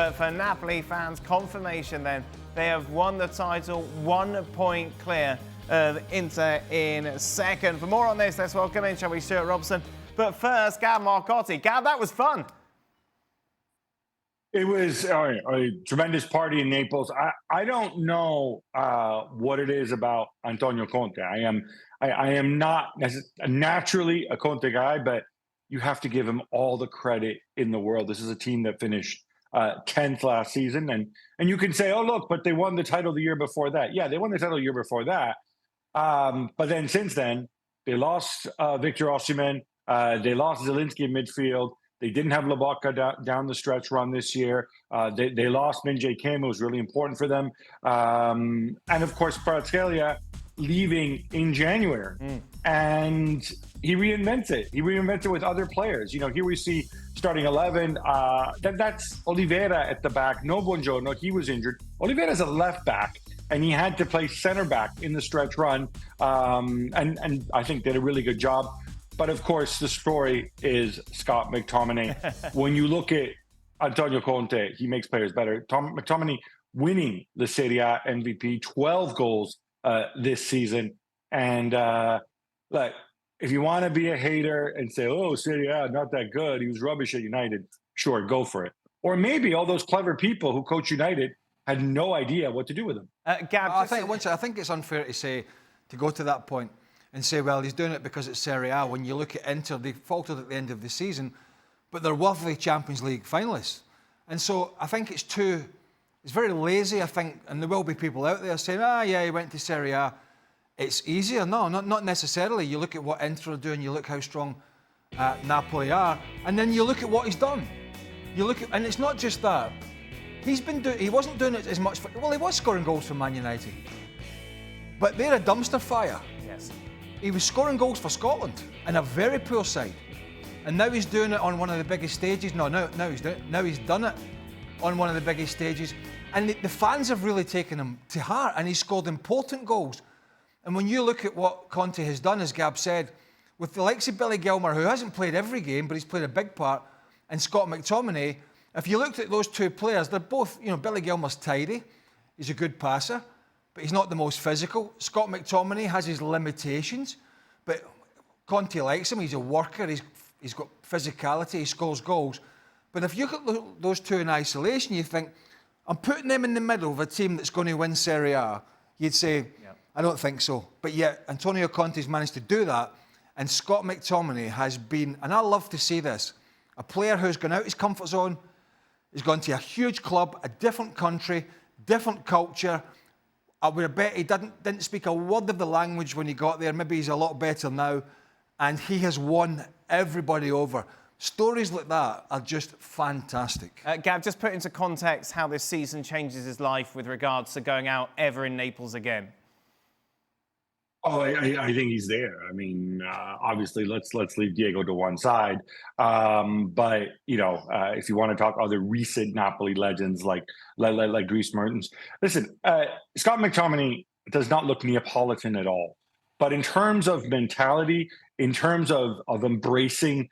But for Napoli fans, confirmation then, they have won the title 1 point clear of Inter in second. For more on this, let's welcome in, shall we, Stuart Robson. But first, Gab Marcotti. Gab, that was fun. It was a tremendous party in Naples. I don't know what it is about Antonio Conte. I am not naturally a Conte guy, but you have to give him all the credit in the world. This is a team that finished 10th last season, and you can say, oh look, but they won the title the year before that. Yeah, they won the title the year before that. But then since then, they lost Victor Osimhen. They lost Zielinski in midfield. They didn't have Lobotka down the stretch run this year. They lost Min-Jae Kim, who was really important for them. And of course, Kvaratskhelia leaving in January. And he reinvents it. He reinvents it with other players. You know, here we see starting 11. That's Oliveira at the back. No Buongiorno, he was injured. Oliveira's a left back, and he had to play center back in the stretch run. And I think did a really good job. But of course, the story is Scott McTominay. When you look at Antonio Conte, he makes players better. McTominay winning the Serie A MVP, 12 goals this season. And look, if you want to be a hater and say, oh, Serie A, not that good, he was rubbish at United, sure, go for it. Or maybe all those clever people who coach United had no idea what to do with him. Gab, I think it's unfair to go to that point and say, well, he's doing it because it's Serie A. When you look at Inter, they faltered at the end of the season, but they're worthy Champions League finalists. And so I think it's very lazy, I think, and there will be people out there saying, yeah, he went to Serie A. It's easier. No, not necessarily. You look at what Inter are doing, you look how strong Napoli are, and then you look at what he's done. And it's not just that. He wasn't doing it as much he was scoring goals for Man United. But they're a dumpster fire. Yes. He was scoring goals for Scotland in a very poor side. And now he's doing it on one of the biggest stages. Now he's done it on one of the biggest stages. And the fans have really taken him to heart, and he's scored important goals. And when you look at what Conte has done, as Gab said, with the likes of Billy Gilmour, who hasn't played every game, but he's played a big part, and Scott McTominay, if you looked at those two players, they're both, Billy Gilmour's tidy. He's a good passer, but he's not the most physical. Scott McTominay has his limitations, but Conte likes him. He's a worker. He's got physicality. He scores goals. But if you look at those two in isolation, you think, I'm putting them in the middle of a team that's going to win Serie A. You'd say, I don't think so. But yet, Antonio Conte's managed to do that. And Scott McTominay has been, and I love to see this, a player who's gone out his comfort zone, has gone to a huge club, a different country, different culture. I would have bet he didn't speak a word of the language when he got there. Maybe he's a lot better now. And he has won everybody over. Stories like that are just fantastic. Gab, just put into context how this season changes his life with regards to going out ever in Naples again. Oh, I think he's there. I mean, obviously, let's leave Diego to one side. But if you want to talk other recent Napoli legends like Dries Mertens, listen, Scott McTominay does not look Neapolitan at all. But in terms of mentality, in terms of embracing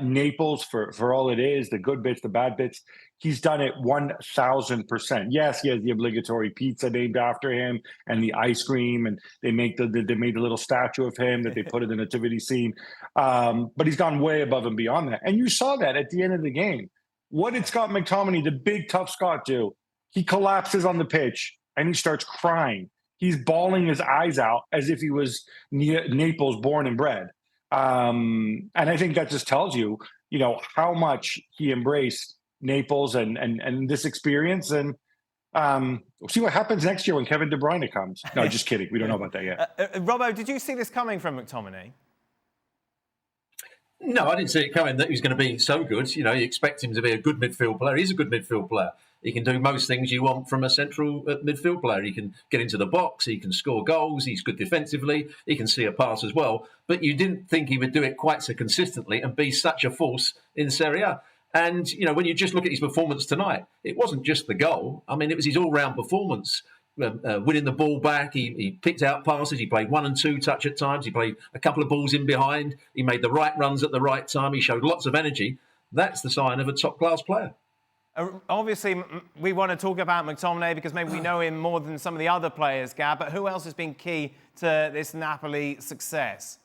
Naples for all it is, the good bits, the bad bits, he's done it 1,000%. Yes, he has the obligatory pizza named after him and the ice cream, and they made the little statue of him that they put in the nativity scene. But he's gone way above and beyond that. And you saw that at the end of the game. What did Scott McTominay, the big tough Scot, do? He collapses on the pitch and he starts crying. He's bawling his eyes out as if he was Naples born and bred. And I think that just tells you, how much he embraced Naples and this experience. And we'll see what happens next year when Kevin De Bruyne comes. No, just kidding. We don't know about that yet. Robbo, did you see this coming from McTominay? No, I didn't see it coming that he was going to be so good. You expect him to be a good midfield player. He's a good midfield player. He can do most things you want from a central midfield player. He can get into the box. He can score goals. He's good defensively. He can see a pass as well. But you didn't think he would do it quite so consistently and be such a force in Serie A. And, when you just look at his performance tonight, it wasn't just the goal. I mean, it was his all-round performance. Winning the ball back, he picked out passes, he played 1 and 2 touch at times, he played a couple of balls in behind, he made the right runs at the right time, he showed lots of energy. That's the sign of a top-class player. Obviously, we want to talk about McTominay because maybe we know him more than some of the other players, Gab, but who else has been key to this Napoli success?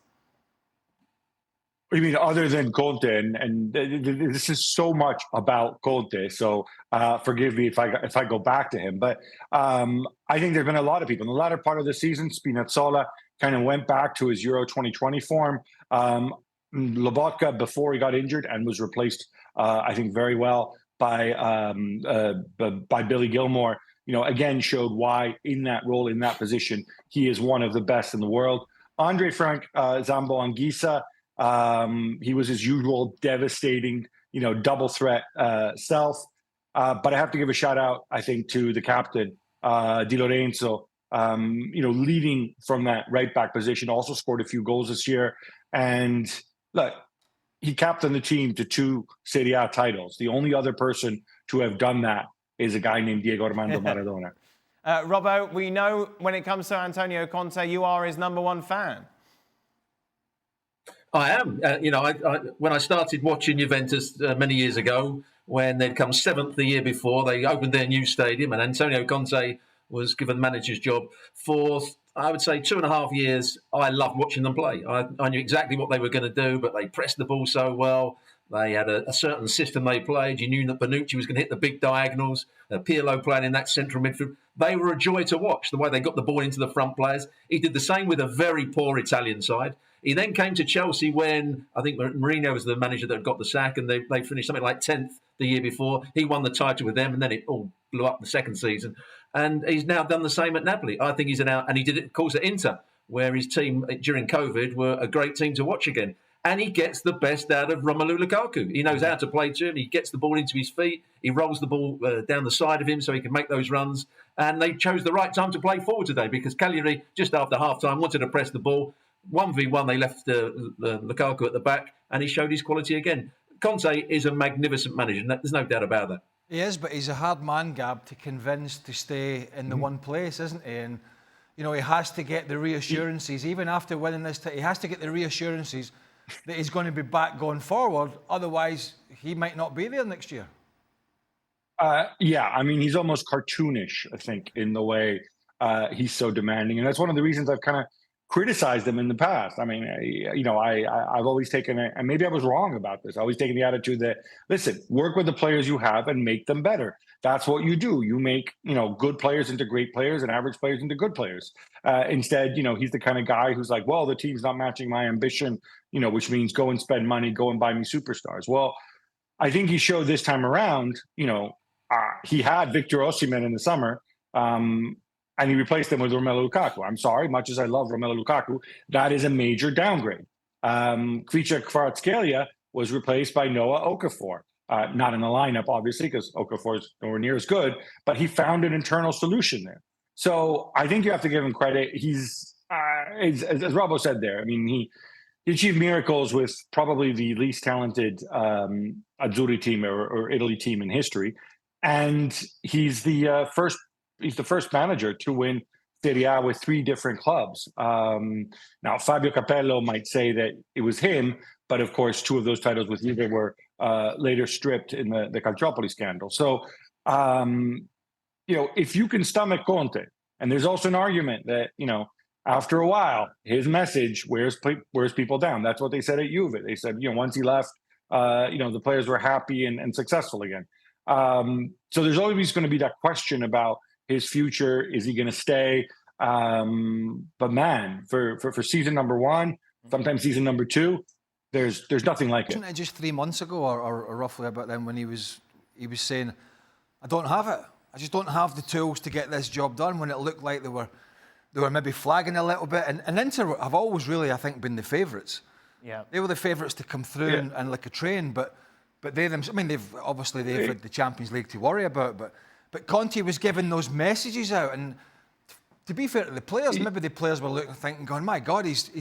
I mean, other than Conte, and this is so much about Conte. So forgive me if I go back to him, but I think there's been a lot of people in the latter part of the season. Spinazzola kind of went back to his Euro 2020 form. Lobotka before he got injured and was replaced, I think, very well by Billy Gilmore. Again showed why in that role, in that position, he is one of the best in the world. Andre Frank Zambo Anguissa. He was his usual devastating, double threat self. But I have to give a shout out, I think, to the captain, Di Lorenzo, leading from that right back position, also scored a few goals this year. And look, he captained the team to 2 Serie A titles. The only other person to have done that is a guy named Diego Armando Maradona. Robbo, we know when it comes to Antonio Conte, you are his #1 fan. I am. When I started watching Juventus many years ago, when they'd come 7th the year before, they opened their new stadium, and Antonio Conte was given manager's job for, I would say, 2.5 years. I loved watching them play. I knew exactly what they were going to do, but they pressed the ball so well. They had a certain system they played. You knew that Bonucci was going to hit the big diagonals. Pirlo playing in that central midfield. They were a joy to watch, the way they got the ball into the front players. He did the same with a very poor Italian side. He then came to Chelsea when I think Mourinho was the manager that got the sack, and they finished something like 10th the year before. He won the title with them, and then it all blew up the second season. And he's now done the same at Napoli. I think he's and he did it, of course, at Inter, where his team during COVID were a great team to watch again. And he gets the best out of Romelu Lukaku. He knows how to play to him. He gets the ball into his feet. He rolls the ball down the side of him so he can make those runs. And they chose the right time to play forward today because Cagliari, just after half-time, wanted to press the ball. 1v1, they left Lukaku at the back, and he showed his quality again. Conte is a magnificent manager, and there's no doubt about that. He is, but he's a hard man, Gab, to convince to stay in the one place, isn't he? And, he has to get the reassurances, even after winning this, he has to get the reassurances that he's going to be back going forward. Otherwise, he might not be there next year. Yeah, I mean, he's almost cartoonish, I think, in the way he's so demanding. And that's one of the reasons I've kind of criticized him in the past. I mean, I've always taken it, and maybe I was wrong about this. I always taken the attitude that, listen, work with the players you have and make them better. That's what you do. You make, good players into great players and average players into good players. Instead, he's the kind of guy who's like, well, the team's not matching my ambition, which means go and spend money, go and buy me superstars. Well, I think he showed this time around, he had Victor Osimhen in the summer, and he replaced him with Romelu Lukaku. I'm sorry, much as I love Romelu Lukaku, that is a major downgrade. Kvicha Kvaratskhelia was replaced by Noah Okafor. Not in the lineup, obviously, because Okafor is nowhere near as good, but he found an internal solution there. So I think you have to give him credit. He's, as Robbo said there, I mean, he achieved miracles with probably the least talented Azzurri team or Italy team in history. And he's the first manager to win Serie A with 3 different clubs. Now, Fabio Capello might say that it was him, but of course, 2 of those titles with Juve were later stripped in the Calciopoli scandal. So, if you can stomach Conte, and there's also an argument that, after a while, his message wears people down. That's what they said at Juve. They said, once he left, the players were happy and successful again. So there's always going to be that question about his future. Is he going to stay? But man, for season number 1, sometimes season number 2, there's nothing like it. Wasn't it just 3 months ago or roughly about then when he was saying, I don't have it. I just don't have the tools to get this job done, when it looked like they were maybe flagging a little bit. And Inter have always really, I think, been the favourites. Yeah. They were the favourites to come through and like a train, but they they've had the Champions League to worry about, but Conte was giving those messages out, and to be fair to the players, maybe the players were looking, thinking, going, my God, he's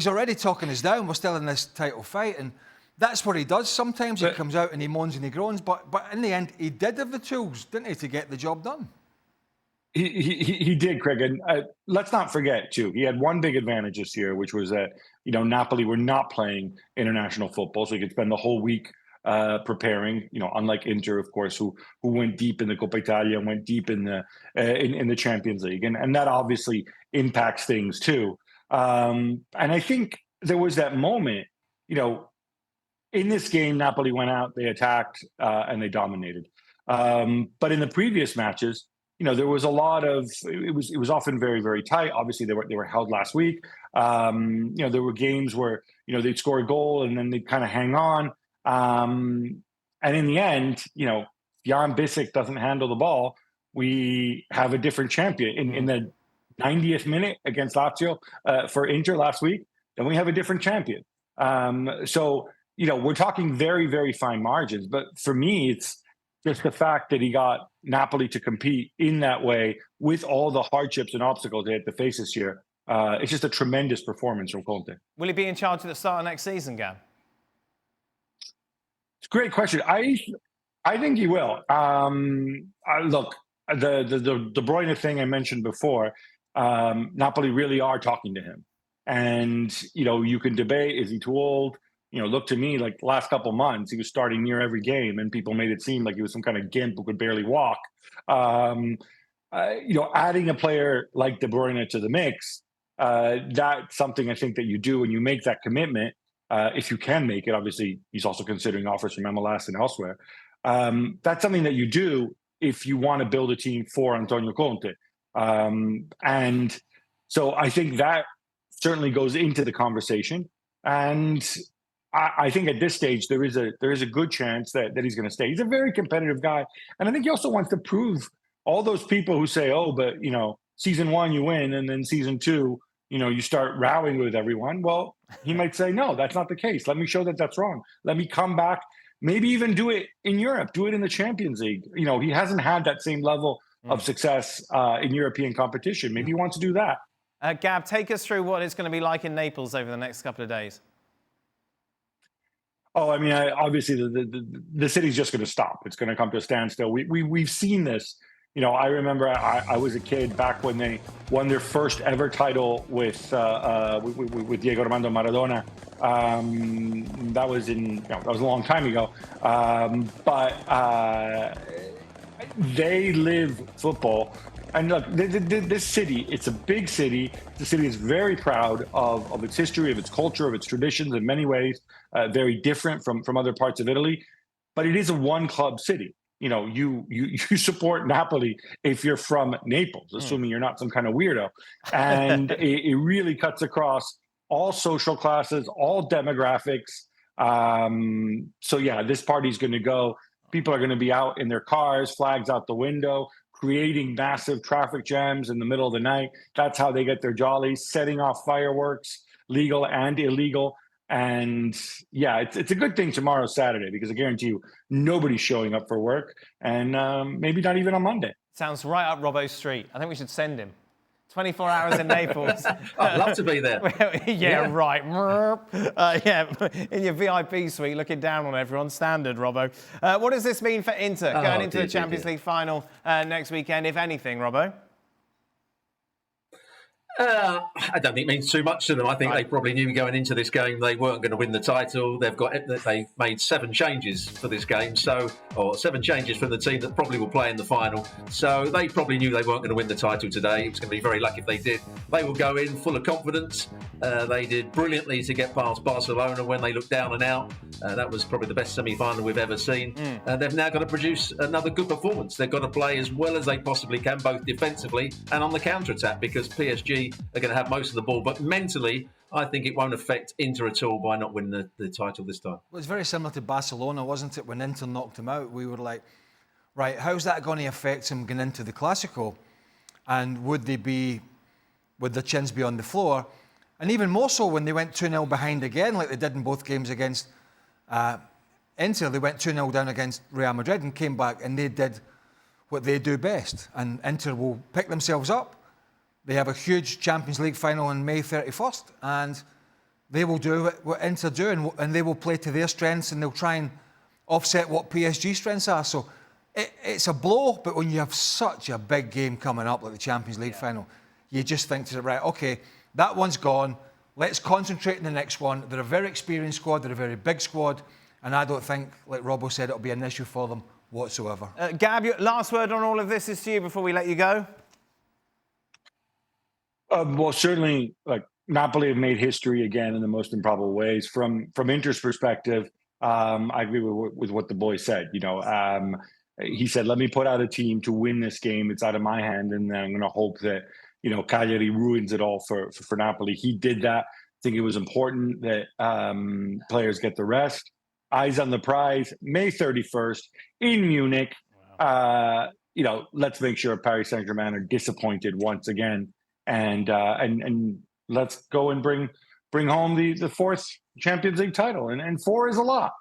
already talking us down. We're still in this title fight, and that's what he does. Sometimes he comes out and he moans and he groans, but in the end, he did have the tools, didn't he, to get the job done? He did, Craig, and let's not forget too. He had one big advantage this year, which was that Napoli were not playing international football, so he could spend the whole week preparing. Unlike Inter, of course, who went deep in the Coppa Italia and went deep in the in the Champions League, and that obviously impacts things too. And I think there was that moment, in this game, Napoli went out, they attacked, and they dominated. But in the previous matches, there was a lot of it was often very, very tight. Obviously, they were held last week. There were games where they'd score a goal and then they'd kind of hang on. And in the end, Jan Bissek doesn't handle the ball. We have a different champion in the 90th minute against Lazio for Inter last week. Then we have a different champion. So we're talking very, very fine margins. But for me, it's just the fact that he got Napoli to compete in that way with all the hardships and obstacles they had to face this year. It's just a tremendous performance from Conte. Will he be in charge at the start of next season, Gab? It's a great question. I think he will. Look, the De Bruyne thing I mentioned before, Napoli really are talking to him. And, you can debate, is he too old? Look to me like the last couple months, he was starting near every game and people made it seem like he was some kind of gimp who could barely walk. Adding a player like De Bruyne to the mix, that's something I think that you do when you make that commitment. If you can make it, obviously he's also considering offers from MLS and elsewhere. That's something that you do if you want to build a team for Antonio Conte. And so I think that certainly goes into the conversation. And I think at this stage, there is a good chance that he's going to stay. He's a very competitive guy. And I think he also wants to prove all those people who say, oh, but, season one, you win. And then season two, you start rowing with everyone. Well, he might say, no, that's not the case. Let me show that that's wrong. Let me come back, maybe even do it in Europe, do it in the Champions League. He hasn't had that same level of success in European competition. Maybe he wants to do that. Gab, take us through what it's going to be like in Naples over the next couple of days. Oh, I mean, obviously the city's just going to stop. It's going to come to a standstill. We've seen this. I remember I was a kid back when they won their first ever title with Diego Armando Maradona. That was a long time ago. But they live football. And look, this city, it's a big city. The city is very proud of its history, of its culture, of its traditions in many ways, very different from other parts of Italy. But it is a one-club city. You support Napoli if you're from Naples, assuming you're not some kind of weirdo. And it really cuts across all social classes, all demographics. So, yeah, this party's going to go. People are going to be out in their cars, flags out the window, creating massive traffic jams in the middle of the night. That's how they get their jollies, setting off fireworks, legal and illegal. And yeah, it's a good thing tomorrow's Saturday, because I guarantee you nobody's showing up for work, and maybe not even on Monday. Sounds right up Robbo's street. I think we should send him. 24 hours in Naples. I'd love to be there. yeah, right. In your VIP suite, looking down on everyone. Standard, Robbo. What does this mean for Inter going into the Champions League final next weekend, if anything, Robbo? I don't think it means too much to them. I think they probably knew going into this game they weren't going to win the title. They made 7 changes for this game, or 7 changes from the team that probably will play in the final. So they probably knew they weren't going to win the title today. It was going to be very lucky if they did. They will go in full of confidence. They did brilliantly to get past Barcelona when they looked down and out. That was probably the best semi-final we've ever seen. They've now got to produce another good performance. They've got to play as well as they possibly can, both defensively and on the counter-attack, because PSG are going to have most of the ball. But mentally, I think it won't affect Inter at all by not winning the title this time. Well, it's very similar to Barcelona, wasn't it? When Inter knocked them out, we were like, right, how's that going to affect them going into the Classico? And would their chins be on the floor? And even more so when they went 2-0 behind again, like they did in both games against Inter. They went 2-0 down against Real Madrid and came back, and they did what they do best. And Inter will pick themselves up. They have a huge Champions League final on May 31st, and they will do what Inter do, and they will play to their strengths, and they'll try and offset what PSG's strengths are. So it's a blow, but when you have such a big game coming up like the Champions League final, you just think to right, okay, that one's gone. Let's concentrate on the next one. They're a very experienced squad. They're a very big squad. And I don't think, like Robbo said, it'll be an issue for them whatsoever. Gab, your last word on all of this is to you before we let you go. Well, certainly, like Napoli have made history again in the most improbable ways. From Inter's perspective, I agree with what the boy said. He said, "Let me put out a team to win this game. It's out of my hand, and then I'm going to hope that Cagliari ruins it all for Napoli." He did that. I think it was important that players get the rest. Eyes on the prize, May 31st in Munich. Wow. Let's make sure Paris Saint-Germain are disappointed once again. And let's go and bring home the fourth Champions League title, and 4 is a lot,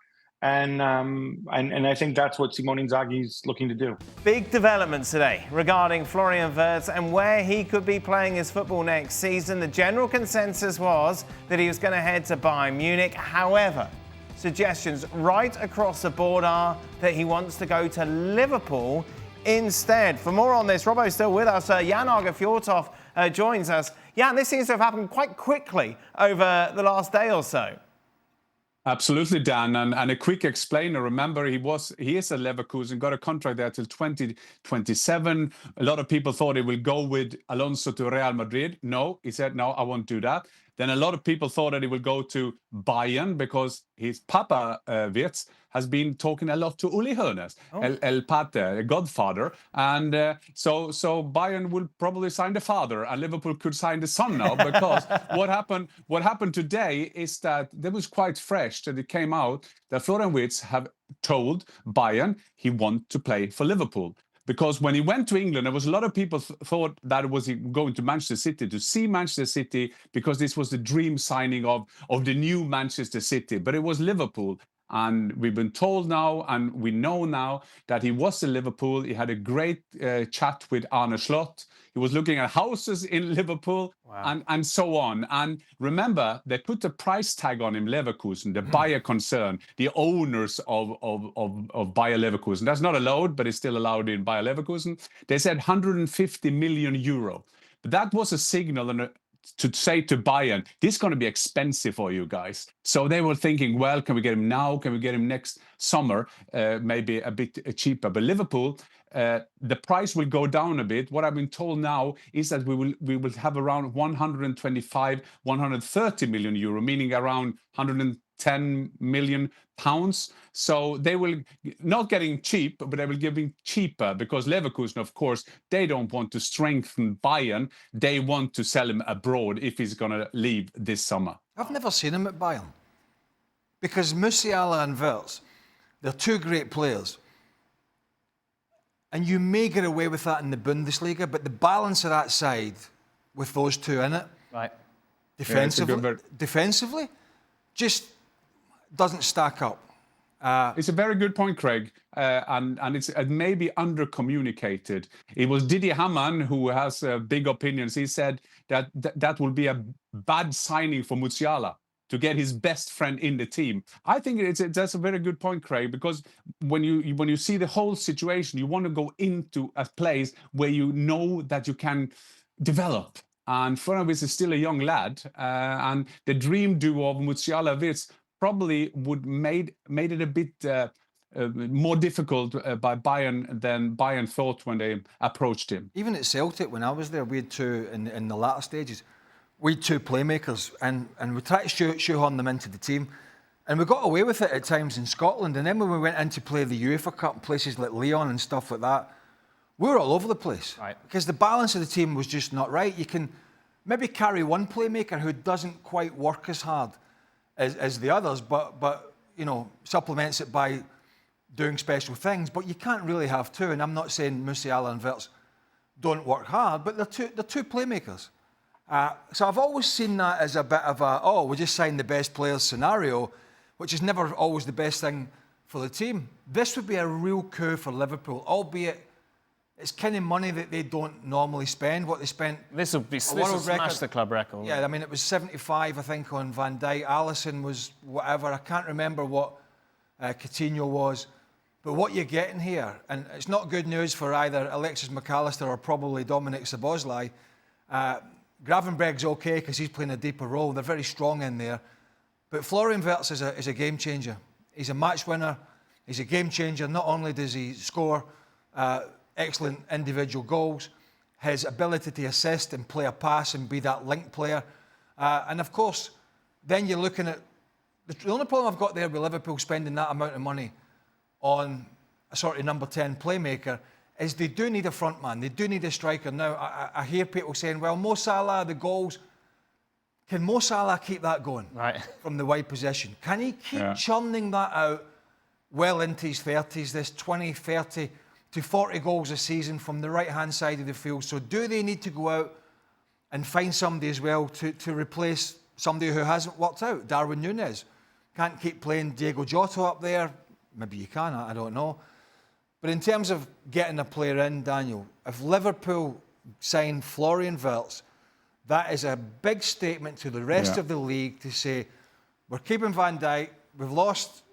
and I think that's what Simone Inzaghi's looking to do. Big developments today regarding Florian Wirtz and where he could be playing his football next season. The general consensus was that he was going to head to Bayern Munich. However, suggestions right across the board are that he wants to go to Liverpool instead. For more on this, Robbo's still with us. Jan Arger-Fjortoft joins us. Jan, this seems to have happened quite quickly over the last day or so. Absolutely, Dan. And a quick explainer. Remember, he is a Leverkusen, got a contract there till 2027. A lot of people thought he will go with Alonso to Real Madrid. No, he said, no, I won't do that. Then a lot of people thought that he will go to Bayern because his papa, Wirtz, has been talking a lot to Uli Hoeneß, El Pate, godfather. And so Bayern will probably sign the father, and Liverpool could sign the son now, because what happened today is that there was quite fresh that it came out that Florian Wirtz have told Bayern he wants to play for Liverpool. Because when he went to England, there was a lot of people thought that it was going to Manchester City to see Manchester City, because this was the dream signing of the new Manchester City. But it was Liverpool. And we've been told now, and we know now, that he was in Liverpool. He had a great chat with Arne Slot. He was looking at houses in Liverpool. Wow. and so on. And remember, they put a price tag on him, Leverkusen, the Bayer concern, the owners of Bayer Leverkusen. That's not allowed, but it's still allowed in Bayer Leverkusen. They said 150 million euro. But that was a signal and to say to Bayern, this is going to be expensive for you guys. So they were thinking, well, can we get him now? Can we get him next summer? Maybe a bit cheaper. But Liverpool, the price will go down a bit. What I've been told now is that we will have around 125, 130 million euro, meaning around 110 million pounds. So they will not getting cheap, but they will give him cheaper, because Leverkusen, of course, they don't want to strengthen Bayern. They want to sell him abroad if he's going to leave this summer. I've never seen him at Bayern, because Musiala and Wirtz, they're two great players. And you may get away with that in the Bundesliga, but the balance of that side with those two in it, right, defensively, just doesn't stack up. It's a very good point, Craig, and it's maybe under-communicated. It was Didier Hamann who has big opinions. He said that will be a bad signing for Musiala to get his best friend in the team. I think that's a very good point, Craig, because when you see the whole situation, you want to go into a place where you know that you can develop. And Florian Wirtz is still a young lad, and the dream duo of Musiala-Wirtz probably would made it a bit more difficult by Bayern than Bayern thought when they approached him. Even at Celtic, when I was there, we had two, in the latter stages, we had two playmakers, and we tried to shoehorn them into the team. And we got away with it at times in Scotland. And then when we went in to play the UEFA Cup in places like Lyon and stuff like that, we were all over the place. Right. Because the balance of the team was just not right. You can maybe carry one playmaker who doesn't quite work as hard as the others, but supplements it by doing special things. But you can't really have two. And I'm not saying Musiala and Wirtz don't work hard, but they're two playmakers. So I've always seen that as a bit of we just signed the best players scenario, which is never always the best thing for the team. This would be a real coup for Liverpool, albeit it's kind of money that they don't normally spend. What they spent. This will smash the club record. Yeah, I mean, it was 75, I think, on Van Dijk. Alisson was whatever. I can't remember what Coutinho was. But what you're getting here, and it's not good news for either Alexis McAllister or probably Dominic Szoboszlai. Gravenberg's okay because he's playing a deeper role. They're very strong in there. But Florian Wirtz is a game changer. He's a match winner. He's a game changer. Not only does he score excellent individual goals, his ability to assist and play a pass and be that link player. And of course, then you're looking at... The only problem I've got there with Liverpool spending that amount of money on a sort of number 10 playmaker is they do need a front man. They do need a striker. Now, I hear people saying, well, Mo Salah, the goals... Can Mo Salah keep that going from the wide position? Can he keep churning that out well into his 30s, this 20, 30 to 40 goals a season from the right-hand side of the field? So do they need to go out and find somebody as well to replace somebody who hasn't worked out? Darwin Núñez can't keep playing Diego Jota up there. Maybe you can, I don't know. But in terms of getting a player in, Daniel, if Liverpool sign Florian Wirtz, that is a big statement to the rest of the league to say, we're keeping Van Dijk, we've lost,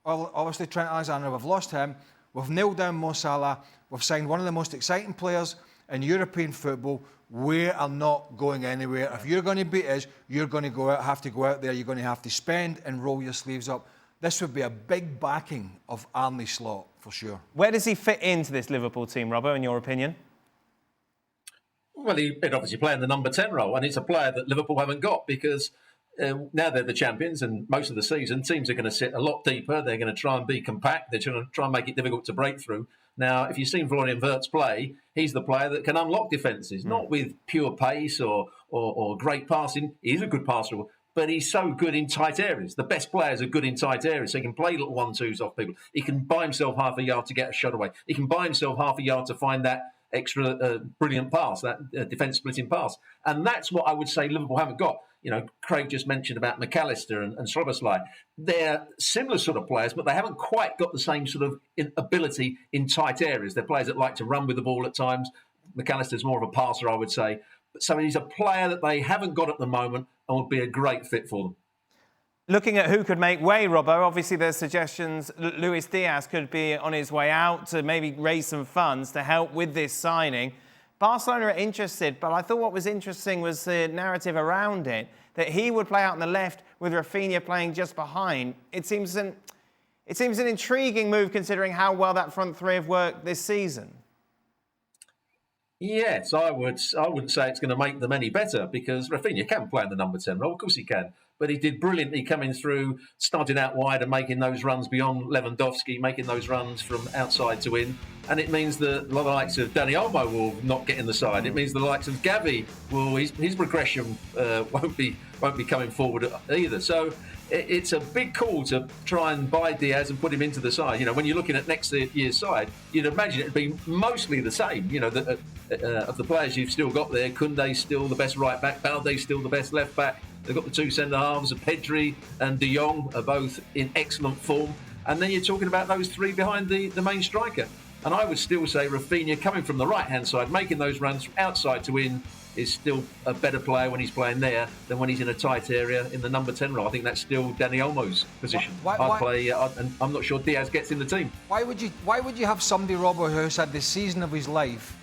obviously, Trent Alexander, we've lost him, we've nailed down Mo Salah, we've signed one of the most exciting players in European football, we are not going anywhere. If you're going to beat us, you're going to have to go out there, you're going to have to spend and roll your sleeves up. This would be a big backing of Arne Slot, for sure. Where does he fit into this Liverpool team, Robbo, in your opinion? Well, he'd obviously play in the number 10 role, and it's a player that Liverpool haven't got because now they're the champions, and most of the season, teams are going to sit a lot deeper. They're going to try and be compact. They're going to try and make it difficult to break through. Now, if you've seen Florian Wirtz play, he's the player that can unlock defences, not with pure pace or great passing. He's a good passer, but he's so good in tight areas. The best players are good in tight areas, so he can play little 1-2s off people. He can buy himself half a yard to get a shot away. He can buy himself half a yard to find that extra brilliant pass, that defence-splitting pass. And that's what I would say Liverpool haven't got. You know, Craig just mentioned about McAllister and Szoboszlai. They're similar sort of players, but they haven't quite got the same sort of ability in tight areas. They're players that like to run with the ball at times. McAllister's more of a passer, I would say. So he's a player that they haven't got at the moment and would be a great fit for them. Looking at who could make way, Robbo, obviously there's suggestions Luis Diaz could be on his way out to maybe raise some funds to help with this signing. Barcelona are interested, but I thought what was interesting was the narrative around it, that he would play out on the left with Rafinha playing just behind. It seems an intriguing move considering how well that front three have worked this season. Yes, I wouldn't say it's going to make them any better because Rafinha can play in the number 10 role. Of course he can. But he did brilliantly coming through, starting out wide and making those runs beyond Lewandowski, making those runs from outside to in. And it means the likes of Dani Olmo will not get in the side. It means the likes of Gavi his progression won't be coming forward either. So it's a big call to try and buy Diaz and put him into the side. You know, when you're looking at next year's side, you'd imagine it'd be mostly the same. You know, of the players you've still got there, Koundé's still the best right back, Balde's still the best left back. They've got the two centre-halves, Pedri and De Jong are both in excellent form. And then you're talking about those three behind the main striker. And I would still say Rafinha, coming from the right-hand side, making those runs from outside to in, is still a better player when he's playing there than when he's in a tight area in the number 10 role. I think that's still Dani Olmo's position. And I'm not sure Diaz gets in the team. Why would you have somebody, Robbo, who's had the season of his life,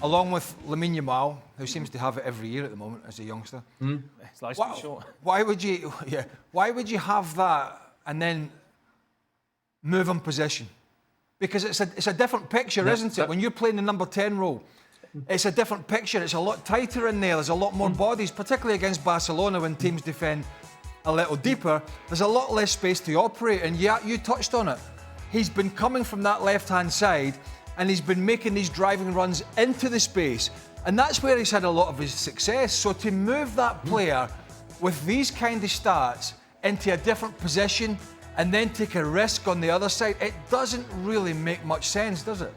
along with Lamine Yamal, who seems to have it every year at the moment as a youngster? His life's too short. Why would you have that and then move on position? Because it's a different picture, isn't it? When you're playing the number 10 role, it's a different picture. It's a lot tighter in there. There's a lot more bodies, particularly against Barcelona when teams defend a little deeper. There's a lot less space to operate. And yeah, you touched on it. He's been coming from that left-hand side and he's been making these driving runs into the space. And that's where he's had a lot of his success. So to move that player with these kind of stats into a different position and then take a risk on the other side, it doesn't really make much sense, does it?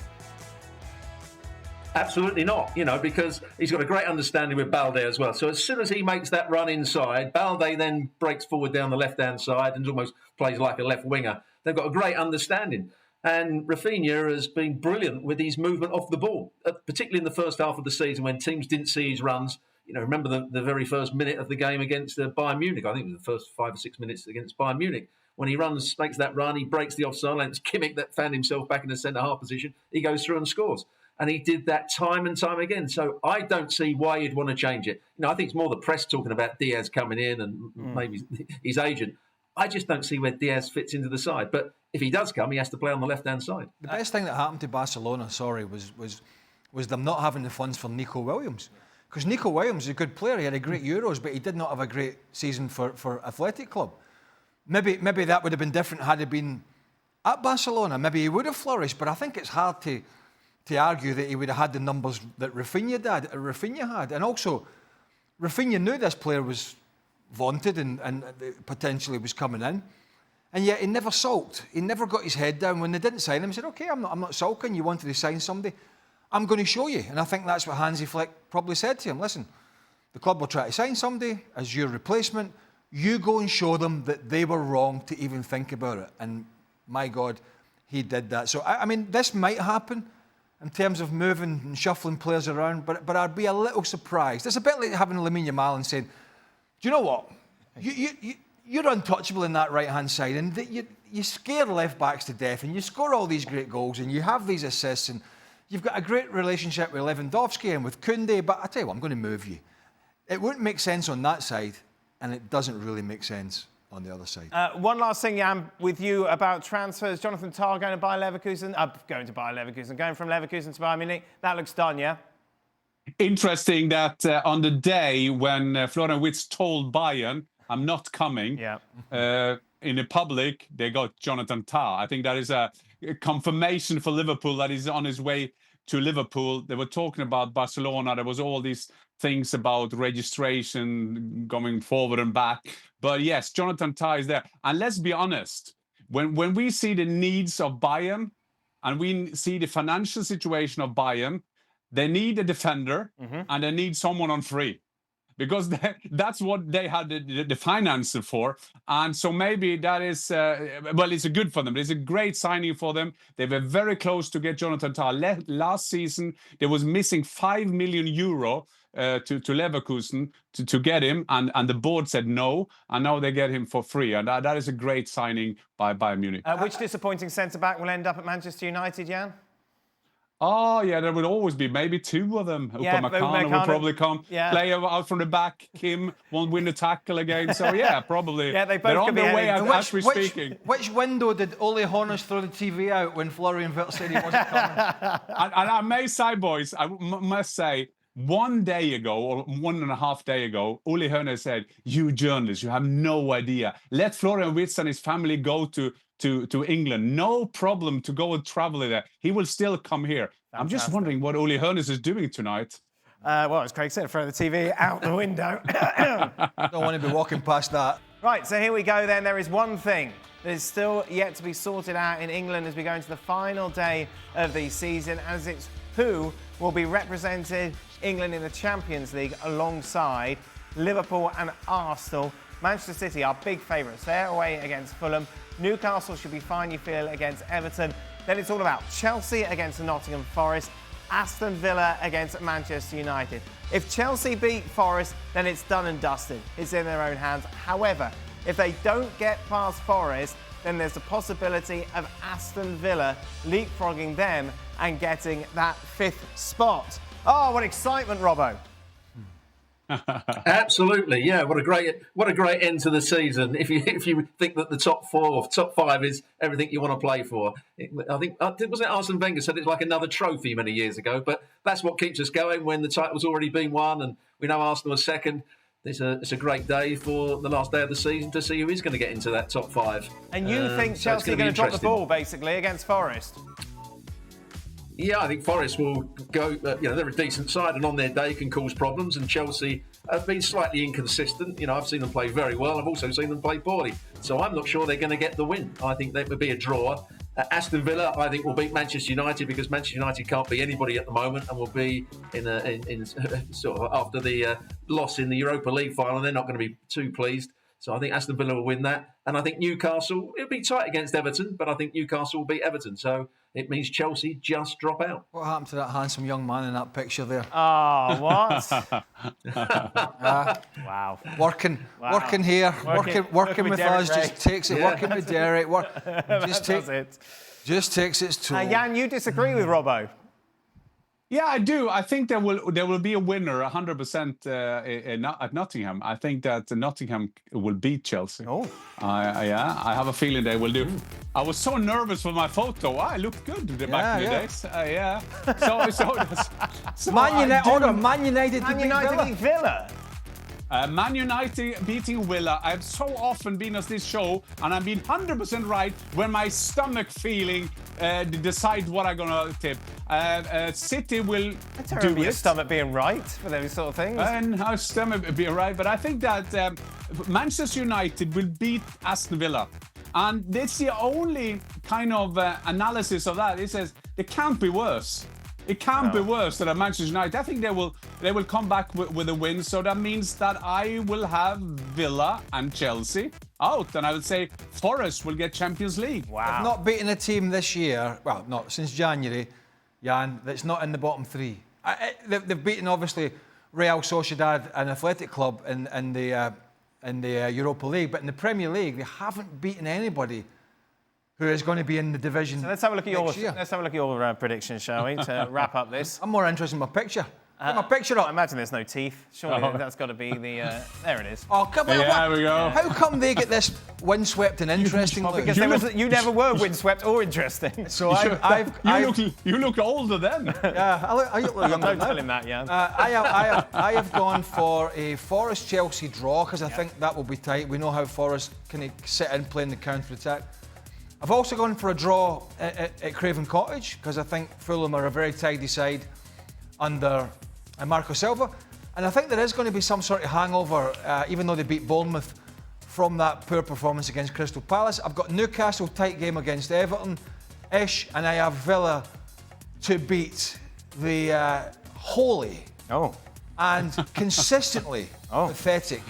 Absolutely not, because he's got a great understanding with Balde as well. So as soon as he makes that run inside, Balde then breaks forward down the left-hand side and almost plays like a left winger. They've got a great understanding. And Rafinha has been brilliant with his movement off the ball, particularly in the first half of the season when teams didn't see his runs. Remember the very first minute of the game against Bayern Munich. I think it was the first 5 or 6 minutes against Bayern Munich. When he makes that run, he breaks the offside line. It's Kimmich that found himself back in the centre-half position. He goes through and scores. And he did that time and time again. So I don't see why you'd want to change it. I think it's more the press talking about Diaz coming in and maybe his agent. I just don't see where Diaz fits into the side. But if he does come, he has to play on the left-hand side. The best thing that happened to Barcelona, was them not having the funds for Nico Williams. Because Nico Williams is a good player. He had a great Euros, but he did not have a great season for Athletic Club. Maybe that would have been different had he been at Barcelona. Maybe he would have flourished, but I think it's hard to argue that he would have had the numbers that Rafinha had. And also, Rafinha knew this player was vaunted and potentially was coming in. And yet he never sulked. He never got his head down. When they didn't sign him, he said, OK, I'm not sulking. You wanted to sign somebody. I'm going to show you. And I think that's what Hansi Flick probably said to him. Listen, the club will try to sign somebody as your replacement. You go and show them that they were wrong to even think about it. And my God, he did that. So, I mean, this might happen in terms of moving and shuffling players around, but I'd be a little surprised. It's a bit like having Lamine Yamal and saying, do you know what? You're untouchable in that right-hand side, and you scare left-backs to death, and you score all these great goals, and you have these assists, and you've got a great relationship with Lewandowski and with Koundé, but I tell you what, I'm going to move you. It wouldn't make sense on that side, and it doesn't really make sense on the other side. One last thing, Jan, with you about transfers. Jonathan Tah going to Bayer Leverkusen. Going from Leverkusen to Bayern Munich. That looks done, yeah? Interesting that on the day when Florian Wirtz told Bayern, I'm not coming, in the public, they got Jonathan Tah. I think that is a confirmation for Liverpool that he's on his way to Liverpool. They were talking about Barcelona. There was all these things about registration going forward and back. But yes, Jonathan Tah is there. And let's be honest, when we see the needs of Bayern and we see the financial situation of Bayern, they need a defender and they need someone on free. Because that's what they had the finances for. And so maybe that is, it's good for them. It's a great signing for them. They were very close to get Jonathan Tah. Last season, they was missing €5 million to Leverkusen to get him. And the board said no. And now they get him for free. And that is a great signing by Bayern Munich. Which disappointing centre-back will end up at Manchester United, Jan? Oh, yeah, there will always be maybe two of them. Upamecano will probably come. Yeah. Play out from the back. Kim won't win the tackle again. So, yeah, probably. Yeah, they both they're on their way as we're speaking. Which window did Ole Horners throw the TV out when Florian Wirtz said he wasn't coming? and I may say, boys, I must say, 1 day ago, or 1.5 days ago, Ole Horner said, you journalists, you have no idea. Let Florian Wirtz and his family go to England. No problem to go and travel there. He will still come here. Fantastic. I'm just wondering what Ole Hoeneß is doing tonight. Well, as Craig said, throw the TV out the window. Don't want to be walking past that. Right, so here we go then. There is one thing that is still yet to be sorted out in England as we go into the final day of the season, as it's who will be represented England in the Champions League alongside Liverpool and Arsenal. Manchester City are big favourites. They're away against Fulham. Newcastle should be fine, you feel, against Everton. Then it's all about Chelsea against Nottingham Forest, Aston Villa against Manchester United. If Chelsea beat Forest, then it's done and dusted. It's in their own hands. However, if they don't get past Forest, then there's the possibility of Aston Villa leapfrogging them and getting that 5th spot. Oh, what excitement, Robbo. Absolutely, yeah. What a great end to the season. If you think that the top 4 or top 5 is everything you want to play for, I think was it Arsene Wenger said it's like another trophy many years ago. But that's what keeps us going when the title's already been won, and we know Arsenal are second. It's a great day for the last day of the season to see who is going to get into that top 5. And you think Chelsea are going to drop the ball basically against Forest? Yeah, I think Forest will go, they're a decent side and on their day can cause problems, and Chelsea have been slightly inconsistent. I've seen them play very well. I've also seen them play poorly. So I'm not sure they're going to get the win. I think that would be a draw. Aston Villa, I think, will beat Manchester United because Manchester United can't beat anybody at the moment and will be in sort of after the loss in the Europa League final. They're not going to be too pleased. So I think Aston Villa will win that. And I think Newcastle, it'll be tight against Everton, but I think Newcastle will beat Everton. So it means Chelsea just drop out. What happened to that handsome young man in that picture there? Oh, what? Wow. Working here, working with us, just takes it. Yeah. Working with Derek, just takes its toll. Jan, you disagree with Robbo? Yeah, I do. I think there will be a winner 100% at Nottingham. I think that Nottingham will beat Chelsea. Oh. Yeah, I have a feeling they will do. I was so nervous for my photo. I looked good back in the days. Yeah. So Man United to Man beat United Villa. beat Villa. Man United beating Villa. I've so often been on this show, and I've been 100% right when my stomach feeling decide what I'm gonna tip. City will do Your it. stomach being right for those sort of things. And our stomach be right, but I think that Manchester United will beat Aston Villa, and that's the only kind of analysis of that. It says it can't be worse. It can't be worse than Manchester United. I think they will come back with a win. So that means that I will have Villa and Chelsea out, and I would say Forest will get Champions League. Wow. They've not beaten a team this year, well, not since January, Jan, that's not in the bottom three. They've beaten, obviously, Real Sociedad and Athletic Club in the Europa League, but in the Premier League, they haven't beaten anybody who is going to be in the division. So let's have a look at your predictions, shall we, to wrap up this? I'm more interested in my picture. Get my picture up. I imagine there's no teeth. Surely that's got to be the. There it is. Oh, come on. There we go. How come they get this windswept and interesting? Well, because you never were windswept or interesting. So You look older then. Yeah, I look younger Don't now. tell him that, Jan. I have gone for a Forest-Chelsea draw because I think that will be tight. We know how Forest can sit in playing the counter-attack. I've also gone for a draw at Craven Cottage because I think Fulham are a very tidy side under Marco Silva. And I think there is going to be some sort of hangover, even though they beat Bournemouth, from that poor performance against Crystal Palace. I've got Newcastle, tight game against Everton-ish, and I have Villa to beat the holy and consistently pathetic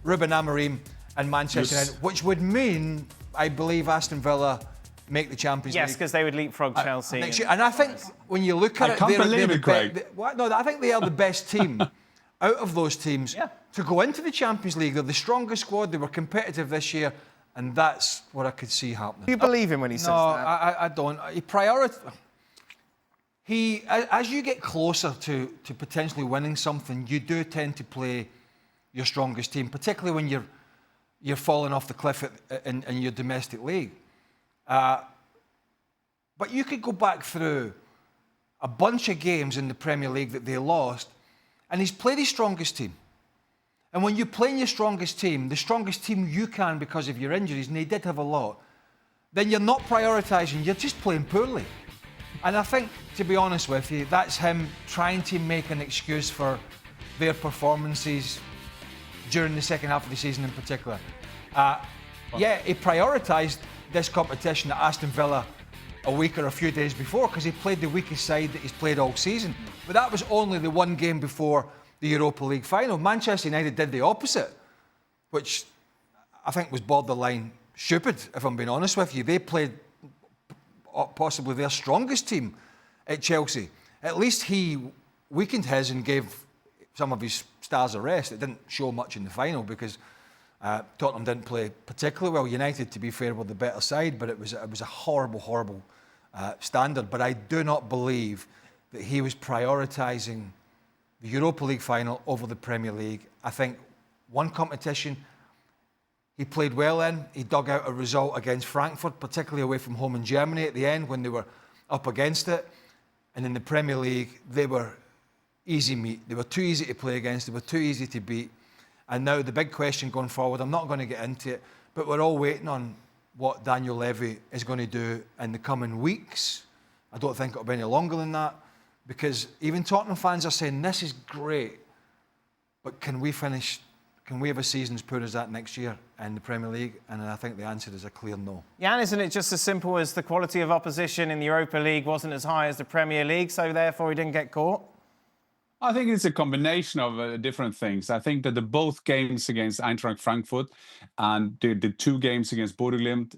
Ruben Amorim and Manchester United, which would mean, I believe, Aston Villa make the Champions League. Yes, because they would leapfrog Chelsea. Next year. And I think when you look at I think they are the best team out of those teams to go into the Champions League. They're the strongest squad. They were competitive this year, and that's what I could see happening. Do you believe him when he says that? No, I don't. As you get closer to potentially winning something, you do tend to play your strongest team, particularly when you're falling off the cliff in your domestic league. But you could go back through a bunch of games in the Premier League that they lost, and he's played his strongest team. And when you're playing your strongest team, the strongest team you can because of your injuries, and they did have a lot, then you're not prioritising, you're just playing poorly. And I think, to be honest with you, that's him trying to make an excuse for their performances during the second half of the season in particular. He prioritised this competition at Aston Villa a week or a few days before because he played the weakest side that he's played all season. But that was only the one game before the Europa League final. Manchester United did the opposite, which I think was borderline stupid, if I'm being honest with you. They played possibly their strongest team at Chelsea. At least he weakened his and gave some of his stars a rest. It didn't show much in the final because Tottenham didn't play particularly well. United, to be fair, were the better side, but it was a horrible standard. But I do not believe that he was prioritising the Europa League final over the Premier League. I think one competition he played well in. He dug out a result against Frankfurt, particularly away from home in Germany at the end when they were up against it. And in the Premier League, they were easy meat. They were too easy to play against. They were too easy to beat. And now the big question going forward, I'm not going to get into it, but we're all waiting on what Daniel Levy is going to do in the coming weeks. I don't think it'll be any longer than that, because even Tottenham fans are saying, this is great, but can we have a season as poor as that next year in the Premier League? And I think the answer is a clear no. Jan, isn't it just as simple as the quality of opposition in the Europa League wasn't as high as the Premier League, so therefore he didn't get caught? I think it's a combination of different things. I think that the both games against Eintracht Frankfurt and the two games against Bodø/Glimt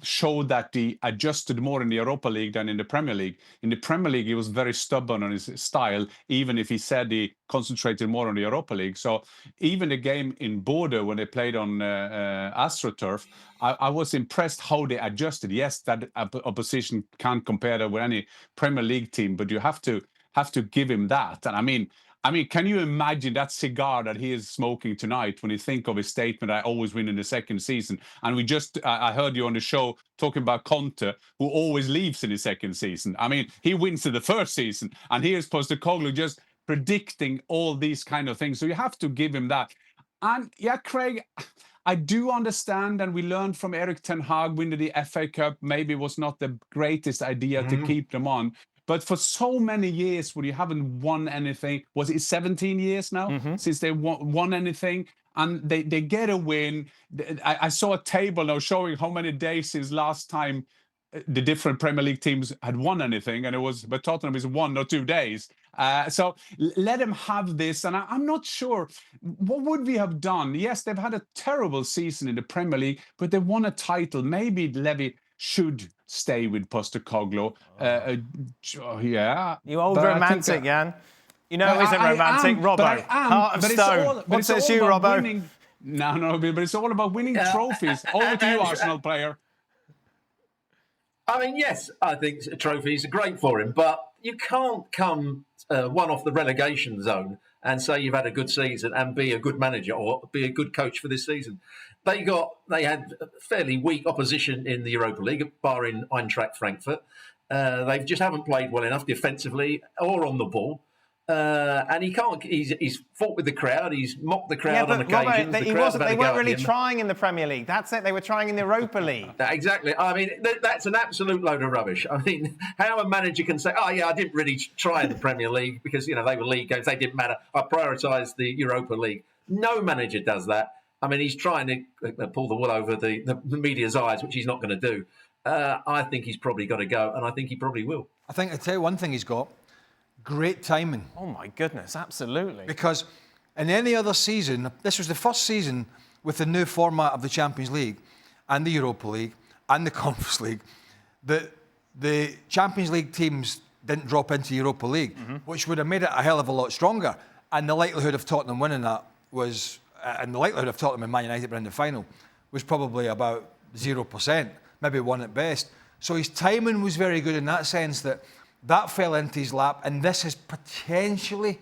showed that he adjusted more in the Europa League than in the Premier League. In the Premier League, he was very stubborn on his style, even if he said he concentrated more on the Europa League. So even the game in Bodø, when they played on AstroTurf, I was impressed how they adjusted. Yes, that opposition can't compare that with any Premier League team, but you have to give him that. And I mean, can you imagine that cigar that he is smoking tonight when you think of his statement, I always win in the second season? And I heard you on the show talking about Conte, who always leaves in his second season. I mean, he wins in the first season, and here's Postecoglou just predicting all these kind of things. So you have to give him that. And yeah, Craig, I do understand, and we learned from Erik ten Hag winning the FA Cup, maybe it was not the greatest idea to keep them on. But for so many years where you haven't won anything, was it 17 years now since they won anything? And they get a win. I saw a table now showing how many days since last time the different Premier League teams had won anything, and but Tottenham is 1 or 2 days. So let them have this, and I'm not sure what would we have done. Yes, they've had a terrible season in the Premier League, but they won a title. Maybe Levy should stay with Postecoglou. Yeah. You old romantic, Jan. You know it isn't romantic, Robbo. Heart of stone. What says you, Robbo? Winning. No, but it's all about winning trophies. Over to you, Arsenal player. I mean, yes, I think trophies are great for him, but you can't come one off the relegation zone and say you've had a good season and be a good manager or be a good coach for this season. They had fairly weak opposition in the Europa League, barring Eintracht Frankfurt. They just haven't played well enough defensively or on the ball. And he can't. He's fought with the crowd. He's mocked the crowd on occasions. Robert, they weren't really trying in the Premier League. That's it. They were trying in the Europa League. Exactly. I mean, that's an absolute load of rubbish. I mean, how a manager can say, "Oh yeah, I didn't really try in the Premier League because they were league games. They didn't matter. I prioritised the Europa League." No manager does that. I mean, he's trying to pull the wool over the media's eyes, which he's not going to do. I think he's probably got to go, and I think he probably will. I think I'll tell you one thing he's got. Great timing. Oh my goodness, absolutely. Because in any other season, this was the first season with the new format of the Champions League and the Europa League and the Conference League, that the Champions League teams didn't drop into Europa League, which would have made it a hell of a lot stronger. And the likelihood of Tottenham winning that was, and the likelihood of Tottenham and Man United being in the final was probably about 0%, maybe 1 at best. So his timing was very good in that sense that fell into his lap, and this has potentially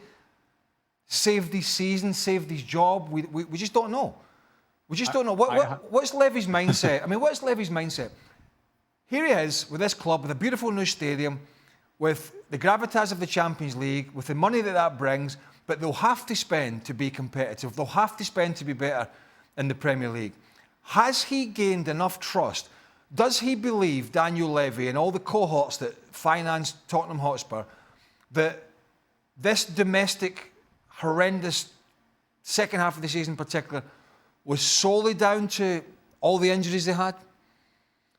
saved his season, saved his job. We just don't know. We just don't know. What's Levy's mindset? I mean, what's Levy's mindset? Here he is with this club, with a beautiful new stadium, with the gravitas of the Champions League, with the money that brings, but they'll have to spend to be competitive. They'll have to spend to be better in the Premier League. Has he gained enough trust? Does he believe, Daniel Levy and all the cohorts that finance Tottenham Hotspur, that this domestic, horrendous second half of the season in particular was solely down to all the injuries they had?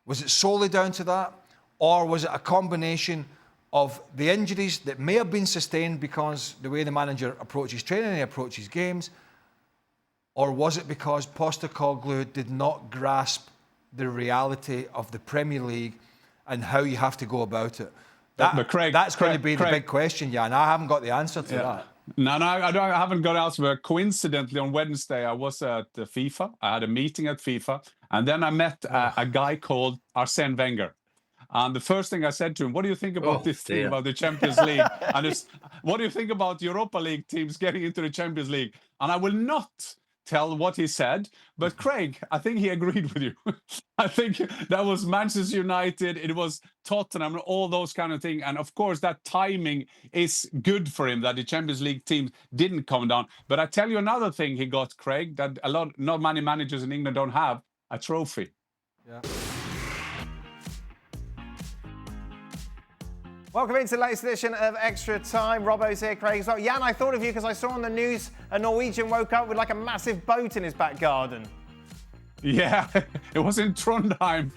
Was it solely down to that? Or was it a combination of the injuries that may have been sustained because the way the manager approaches training, he approaches games? Or was it because Postecoglou did not grasp the reality of the Premier League and how you have to go about it? That's going to be the big question, Jan. I haven't got the answer to that. No, I haven't got an answer. But coincidentally, on Wednesday, I was at FIFA. I had a meeting at FIFA. And then I met a guy called Arsene Wenger. And the first thing I said to him, what do you think about this thing about the Champions League? And what do you think about Europa League teams getting into the Champions League? And I will not tell what he said, but Craig, I think he agreed with you. I think that was Manchester United, it was Tottenham, all those kind of things. And of course, that timing is good for him, that the Champions League teams didn't come down. But I tell you another thing he got, Craig, that not many managers in England don't have, a trophy. Yeah. Welcome into the latest edition of Extra Time. Robbo's here, Craig's well. Jan, I thought of you because I saw on the news a Norwegian woke up with like a massive boat in his back garden. Yeah, it was in Trondheim.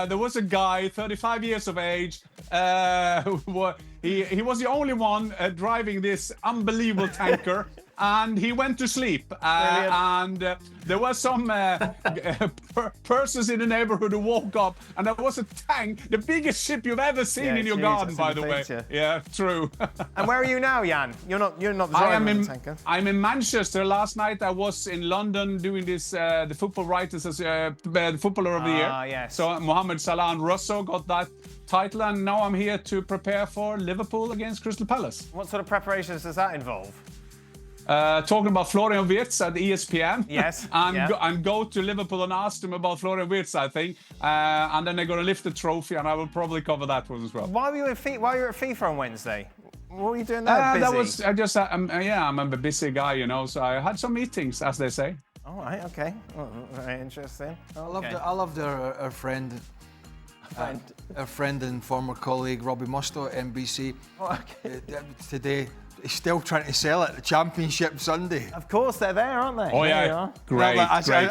There was a guy, 35 years of age. He was the only one driving this unbelievable tanker, and he went to sleep. And there were some persons in the neighborhood who woke up, and there was a tank, the biggest ship you've ever seen in your garden, by the way. Yeah, true. And where are you now, Jan? You're not the driver of the tanker. I'm in Manchester. Last night I was in London doing this, the Football Writers, the Footballer of the Year. Yes. So Mohamed Salah and Russo got that title, and now I'm here to prepare for Liverpool against Crystal Palace. What sort of preparations does that involve? Talking about Florian Wirtz at ESPN. Yes. and go to Liverpool and ask them about Florian Wirtz, I think. And then they're going to lift the trophy, and I will probably cover that one as well. Why were you at FIFA on Wednesday? What were you doing there? Busy? I'm a busy guy, you know, so I had some meetings, as they say. All right, okay. Well, very interesting. Okay. I loved our friend. Our friend and former colleague Robbie Mustoe at NBC. Oh, okay. Today, he's still trying to sell it. The Championship Sunday. Of course, they're there, aren't they? Oh, yeah. Great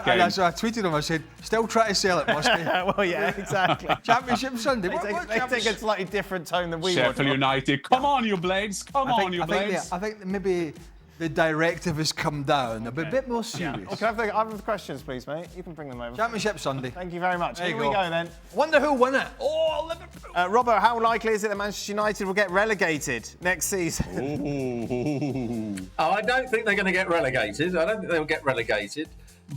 game. So I tweeted him, I said, still trying to sell it, Mustoe. Well, yeah, exactly. Championship Sunday. They take a slightly different tone than we would. Sheffield United. Come on, you Blades. Come on, you Blades. I think maybe the directive has come down. A bit more serious. Yeah. Can I have the questions, please, mate? You can bring them over. Championship Sunday. Thank you very much. There Here you we go. go, then. Wonder who won it. Oh, Liverpool. Robert, how likely is it that Manchester United will get relegated next season? Oh, I don't think they're going to get relegated. I don't think they'll get relegated.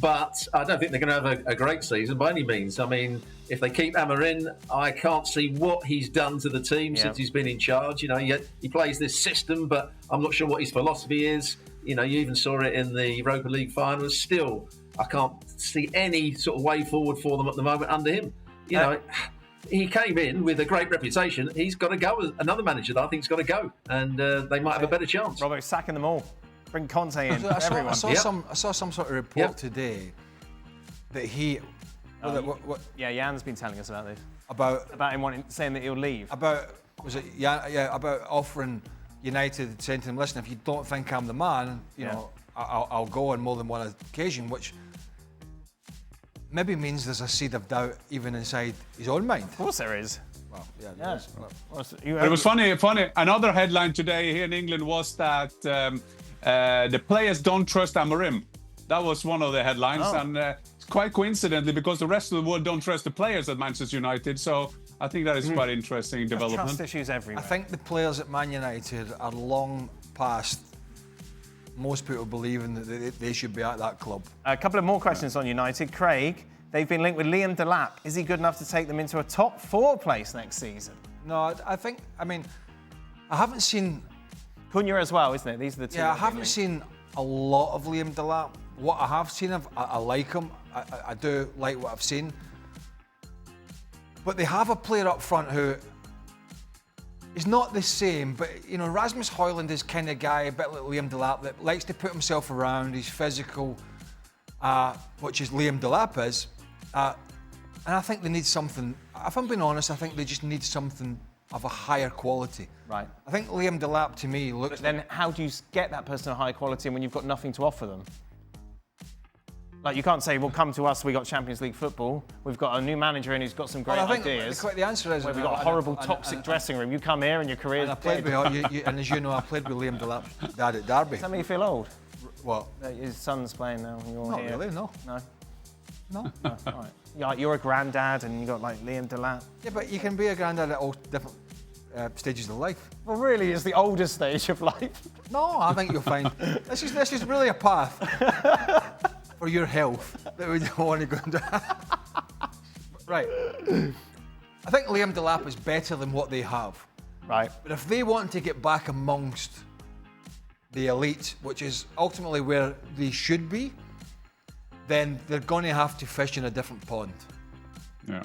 But I don't think they're going to have a great season by any means. I mean, if they keep Amorim, I can't see what he's done to the team since he's been in charge. You know, he plays this system, but I'm not sure what his philosophy is. You know, you even saw it in the Europa League finals. Still, I can't see any sort of way forward for them at the moment under him. You know, he came in with a great reputation. He's got to go. Another manager that I think's got to go, and they might have a better chance. Robert's sacking them all. Bring Conte in. I saw some sort of report today that he. Yeah, Jan's been telling us about this. About him saying that he'll leave. About offering United, saying to him, listen, if you don't think I'm the man, you know, I'll go on more than one occasion, which maybe means there's a seed of doubt even inside his own mind. Of course there is. Well, yeah. But it was funny. Another headline today here in England was that the players don't trust Amorim. That was one of the headlines, and quite coincidentally, because the rest of the world don't trust the players at Manchester United. So I think that is quite interesting development. Trust issues everywhere. I think the players at Man United are long past most people believing that they should be at that club. A couple of more questions on United. Craig, they've been linked with Liam Delap. Is he good enough to take them into a top 4 place next season? No, I haven't seen... Cunha as well, isn't it? These are the two. Yeah, I haven't seen a lot of Liam Delap. What I have seen of, I like him. I do like what I've seen. But they have a player up front who is not the same, but, you know, Rasmus Højlund is kind of guy, a bit like Liam Delap, that likes to put himself around. He's physical, which is Liam Delap is. And I think they need something, if I'm being honest, I think they just need something of a higher quality. Right. I think Liam Delap to me looks... But then how do you get that person of high quality when you've got nothing to offer them? Like, you can't say, well, come to us, we got Champions League football. We've got a new manager in who's got some great ideas. The answer is... We've got a horrible, toxic dressing room. You come here and your career's dead. And as you know, I played with Liam Delap, dad at Derby. Does that make you feel old? What? His son's playing now and you're Not here. really, no. No? No. Oh, all right. Yeah, you're a granddad and you got, like, Liam Delap. Yeah, but you can be a granddad at all different stages of life. Well, really, it's the oldest stage of life. No, I think you'll find this is really a path for your health that we don't want to go into. Right. I think Liam Delap is better than what they have. Right. But if they want to get back amongst the elite, which is ultimately where they should be, then they're going to have to fish in a different pond. Yeah.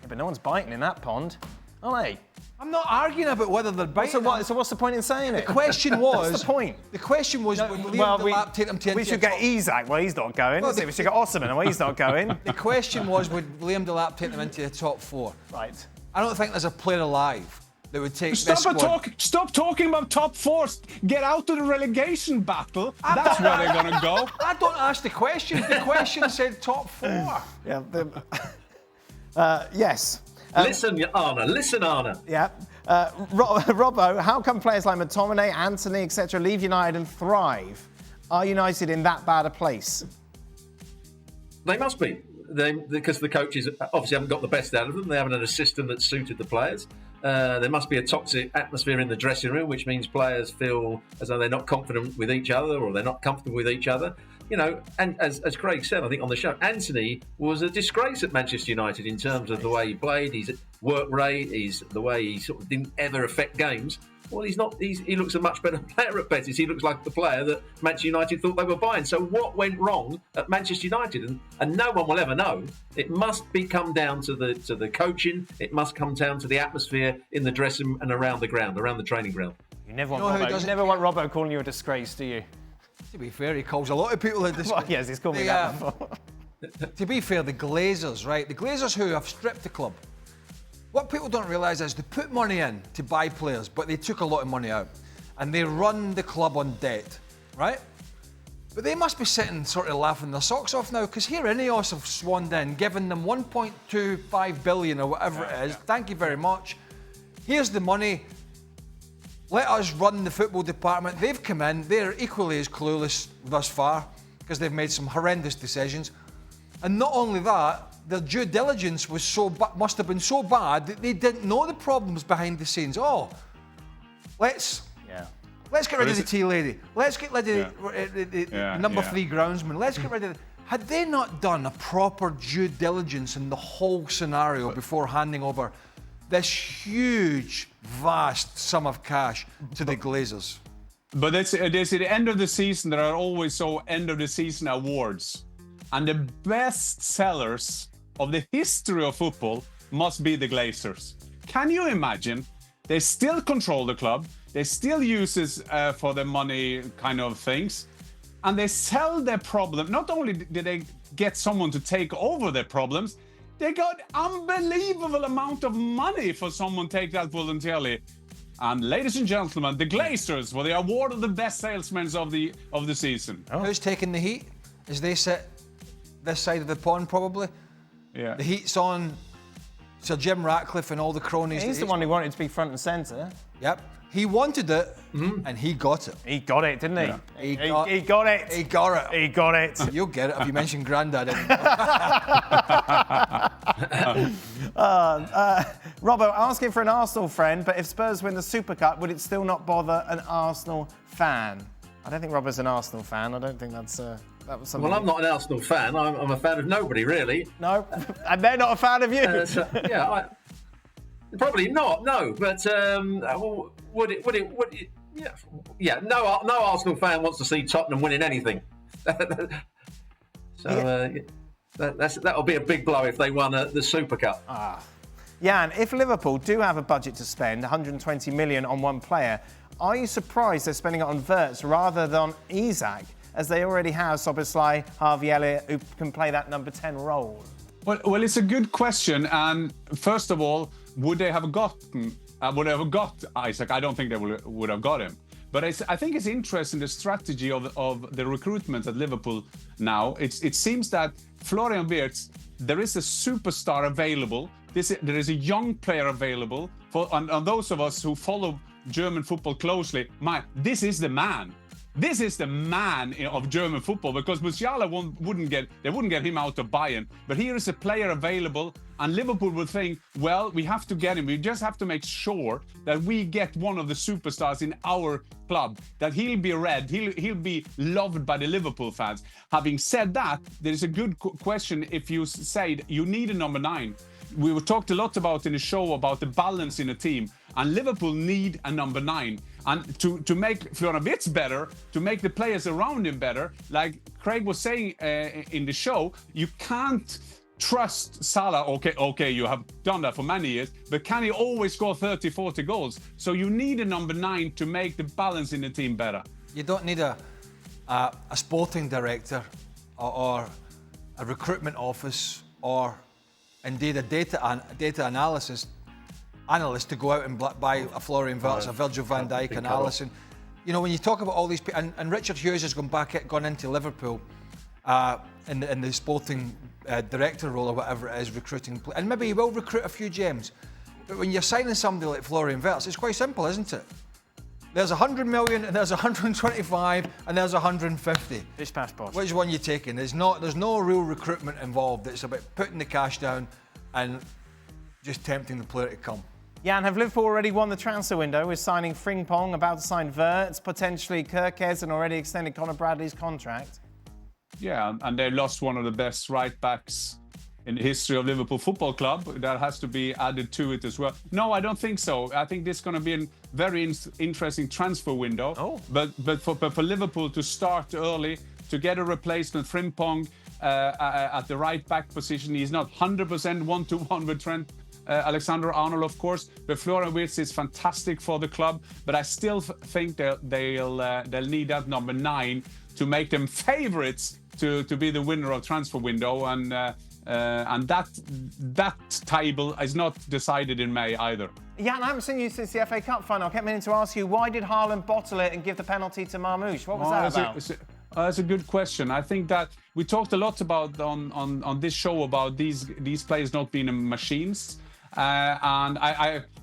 But no one's biting in that pond, are they? I'm not arguing about whether they're biting. So what's the point in saying it? The question was... What's the point? The question was, will Liam Delap take them to... We should get Isak. Well, he's not going. We should get Osimhen. Well, he's not going. The question was, would Liam Delap take them into the top 4? Right. I don't think there's a player alive that would take this squad. Stop talking about top four. Get out of the relegation battle. That's where they're going to go. I don't ask the question. The question said top four. Yeah. Yes. Listen, Arne. Yeah. Robbo, how come players like McTominay, Anthony, etc. leave United and thrive? Are United in that bad a place? They must be. Because the coaches obviously haven't got the best out of them. They haven't had a system that suited the players. There must be a toxic atmosphere in the dressing room, which means players feel as though they're not confident with each other or they're not comfortable with each other. You know, and as Craig said, I think on the show, Anthony was a disgrace at Manchester United in terms of the way he played, his work rate, the way he sort of didn't ever affect games. Well, he's not. He looks a much better player at Betis. He looks like the player that Manchester United thought they were buying. So what went wrong at Manchester United? And no one will ever know. It must come down to the coaching. It must come down to the atmosphere in the dressing room and around the ground, around the training ground. You never want Robbo calling you a disgrace, do you? To be fair, he calls a lot of people a disgrace. Well, yes, he's called me that before. To be fair, the Glazers, right? The Glazers who have stripped the club. What people don't realise is they put money in to buy players, but they took a lot of money out. And they run the club on debt, right? But they must be sitting sort of laughing their socks off now, because here Ineos have swanned in, given them 1.25 billion or whatever it is. Yeah. Thank you very much. Here's the money. Let us run the football department. They've come in. They're equally as clueless thus far, because they've made some horrendous decisions. And not only that, their due diligence was must have been so bad that they didn't know the problems behind the scenes. Oh, let's get rid of the tea lady. Let's get rid of the number 3 groundsman. Let's get rid of. Had they not done a proper due diligence in the whole scenario before handing over this huge, vast sum of cash to the Glazers? But there's at the end of the season, there are always end of the season awards. And the best sellers of the history of football must be the Glazers. Can you imagine? They still control the club. They still use it for the money kind of things. And they sell their problem. Not only did they get someone to take over their problems, they got unbelievable amount of money for someone to take that voluntarily. And ladies and gentlemen, the Glazers were the award of the best salesmen of the season. Oh. Who's taking the heat? As they sit this side of the pond, probably. Yeah. The heat's on Sir Jim Ratcliffe and all the cronies. He's the one who wanted to be front and centre. Yep. He wanted it, and he got it. He got it, didn't he? Yeah. He got it. He got it. He got it. You'll get it if you mention Grandad. Robbo, asking for an Arsenal friend, but if Spurs win the Super Cup, would it still not bother an Arsenal fan? I don't think Robbo's an Arsenal fan. I don't think that was something. Well, I'm not an Arsenal fan. I'm a fan of nobody, really. No, and they're not a fan of you. Probably not. No, but would it? Yeah. No Arsenal fan wants to see Tottenham winning anything. That'll be a big blow if they won the Super Cup. Jan, if Liverpool do have a budget to spend 120 million on one player, are you surprised they're spending it on Wirtz rather than Isak, as they already have Szoboszlai, Harvey Elliott, who can play that number 10 role? Well, it's a good question. And first of all, would they have got Isak? I don't think they would have got him. But I think it's interesting, the strategy of the recruitment at Liverpool now. It seems that Florian Wirtz, there is a superstar available. There is a young player available. On those of us who follow German football closely, this is the man. This is the man of German football, because Musiala wouldn't get him out of Bayern. But here is a player available, and Liverpool will think, well, we have to get him. We just have to make sure that we get one of the superstars in our club, that he'll be read, he'll be loved by the Liverpool fans. Having said that, there is a good question if you say you need a number 9. We talked a lot about in the show about the balance in a team, and Liverpool need a number 9. And to make Florian Wirtz better, to make the players around him better, like Craig was saying in the show, you can't trust Salah. Okay, you have done that for many years, but can he always score 30, 40 goals? So you need a number 9 to make the balance in the team better. You don't need a sporting director or a recruitment office or indeed a data analysis analysts to go out and buy a Florian Wirtz, a Virgil van Dijk, and Alisson. You know, when you talk about all these people, and Richard Hughes has gone into Liverpool in the sporting director role or whatever it is, recruiting, and maybe he will recruit a few gems. But when you're signing somebody like Florian Wirtz, it's quite simple, isn't it? There's 100 million, and there's 125, and there's 150. Bish bash bosh. Which one are you taking? There's no real recruitment involved. It's about putting the cash down and just tempting the player to come. Jan, have Liverpool already won the transfer window with signing Frimpong, about to sign Wirtz, potentially Kirkes, and already extended Conor Bradley's contract? Yeah, and they lost one of the best right backs in the history of Liverpool Football Club. That has to be added to it as well. No, I don't think so. I think this is going to be a very interesting transfer window. Oh. But for Liverpool to start early, to get a replacement, Frimpong at the right back position, he's not 100% one-to-one with Trent Alexander-Arnold, of course, but Florian Wirtz is fantastic for the club. But I still think they'll need that number 9 to make them favourites to be the winner of transfer window, and that table is not decided in May either. Jan, I haven't seen you since the FA Cup final. I kept meaning to ask you, why did Haaland bottle it and give the penalty to Marmoush? What was that about? That's a good question. I think that we talked a lot about on this show about these players not being machines. And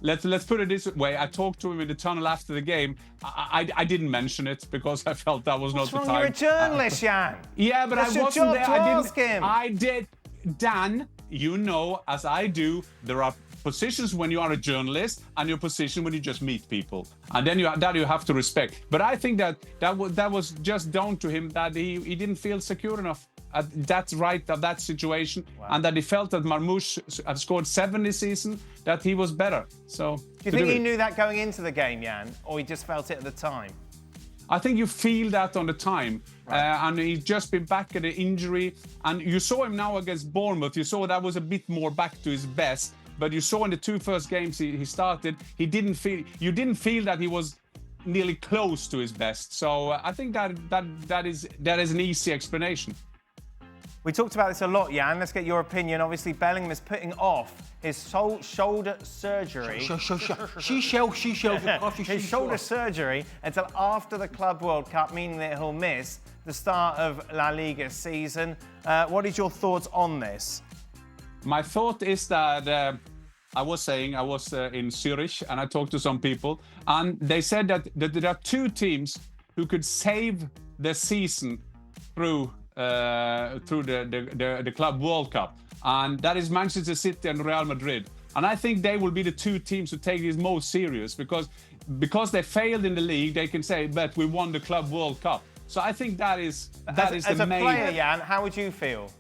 let's put it this way. I talked to him in the tunnel after the game. I didn't mention it because I felt that was not the time. You're a journalist, Jan. Yeah, but That's I wasn't your there. job to ask him. I did. Dan, you know, as I do, there are positions when you are a journalist and your position when you just meet people, and then you have to respect. But I think that was just down to him, that he didn't feel secure enough at that situation. Wow. And that he felt that Marmoush had scored 7 this season, that he was better. So do you think he knew that going into the game, Jan, or he just felt it at the time? I think you feel that on the time. Right. And he's just been back at the injury. And you saw him now against Bournemouth. You saw that was a bit more back to his best. But you saw in the 2 first games he started, you didn't feel that he was nearly close to his best. So I think that is an easy explanation. We talked about this a lot, Jan. Let's get your opinion. Obviously, Bellingham is putting off his shoulder surgery. His shoulder surgery until after the Club World Cup, meaning that he'll miss the start of La Liga season. What is your thoughts on this? My thought is that I was in Zurich and I talked to some people, and they said that there are 2 teams who could save the season through the Club World Cup, and that is Manchester City and Real Madrid. And I think they will be the 2 teams who take this most serious, because they failed in the league. They can say, but we won the Club World Cup. So I think that is the main. As a player, Jan, how would you feel?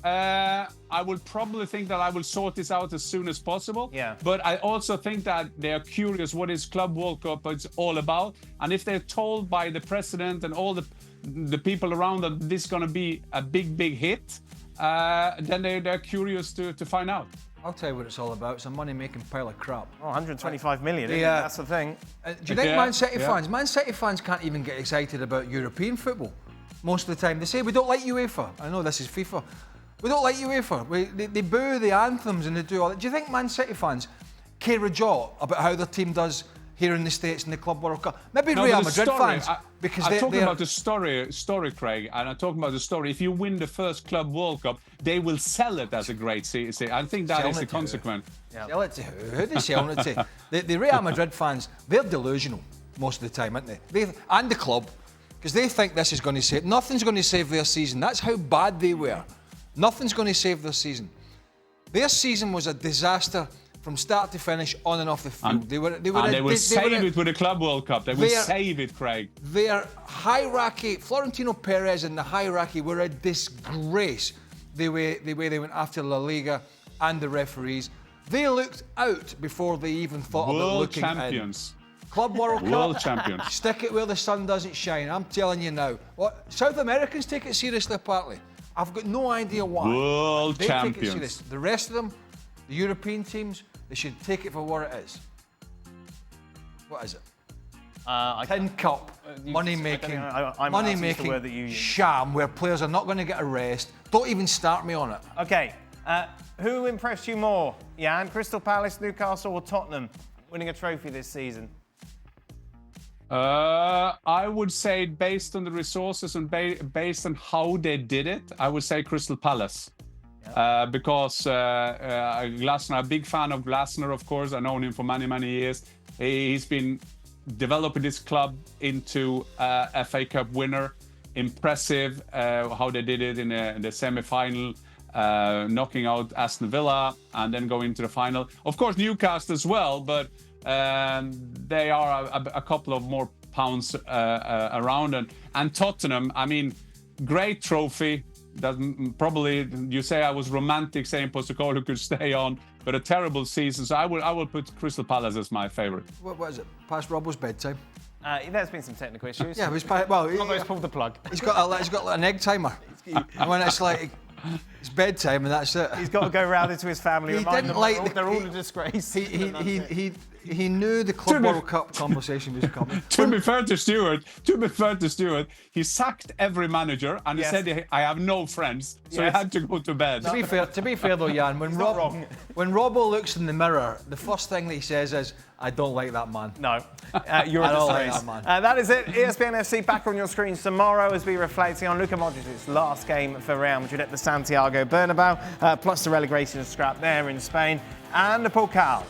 I would probably think that I will sort this out as soon as possible. Yeah. But I also think that they are curious what is Club World Cup is all about. And if they're told by the president and all the people around that this is going to be a big hit, then they're curious to find out. I'll tell you what it's all about. It's a money-making pile of crap. Oh, 125 million, that's the thing. Do you think Man City fans can't even get excited about European football most of the time? They say, we don't like UEFA. I know this is FIFA. We don't like UEFA. They boo the anthems and they do all that. Do you think Man City fans care a jot about how their team does here in the States in the Club World Cup? Maybe Real Madrid fans. Because I'm talking about the story, Craig, and I'm talking about the story. If you win the first Club World Cup, they will sell it as a great season. I think that is the consequence. Sell it to who? Who are they selling it to? The Real Madrid fans, they're delusional most of the time, aren't they? And the club, because they think this is going to save. Nothing's going to save their season. That's how bad they were. Nothing's going to save their season. Their season was a disaster from start to finish, on and off the field. They will save it with the Club World Cup. They will save it, Craig. Their hierarchy, Florentino Perez and the hierarchy were a disgrace. The way they went after La Liga and the referees. They looked out before they even thought about looking champions. in. Club World Cup. World champions. Stick it where the sun doesn't shine. I'm telling you now. What? South Americans take it seriously, apparently. I've got no idea why. World they champions. Take it serious. The rest of them, the European teams, they should take it for what it is. What is it? Tin cup, money-making sham where players are not going to get a rest. Don't even start me on it. Okay, Who impressed you more, Jan? Crystal Palace, Newcastle or Tottenham winning a trophy this season? I would say based on the resources and based on how they did it, I would say Crystal Palace. Because Glasner, a big fan of Glasner, of course. I've known him for many, many years. He's been developing this club into a FA Cup winner. Impressive how they did it in the semi-final, knocking out Aston Villa and then going into the final. Of course, Newcastle as well, but they are a couple of more pounds around. And Tottenham, I mean, great trophy. That probably you say I was romantic saying Postecoglou could stay on, but a terrible season. So I will put Crystal Palace as my favourite. What is it? Past Robbo's bedtime? There's been some technical issues. Yeah, he's pulled the plug. He's got an egg timer, and when it's like it's bedtime and that's it. He's got to go round into his family. He remind didn't them like they're all a disgrace. He knew the Club World Cup conversation was coming. To be fair to Stuart, he sacked every manager and he said I have no friends, so he had to go to bed. To be fair though, Jan, when Robbo looks in the mirror, the first thing that he says is, "I don't like that man." No, you're a disgrace. I don't like that man. That is it. ESPN FC back on your screens tomorrow as we reflecting on Luka Modric's last game for Real Madrid at the Santiago Bernabeu, plus the relegation scrap there in Spain and the Pokal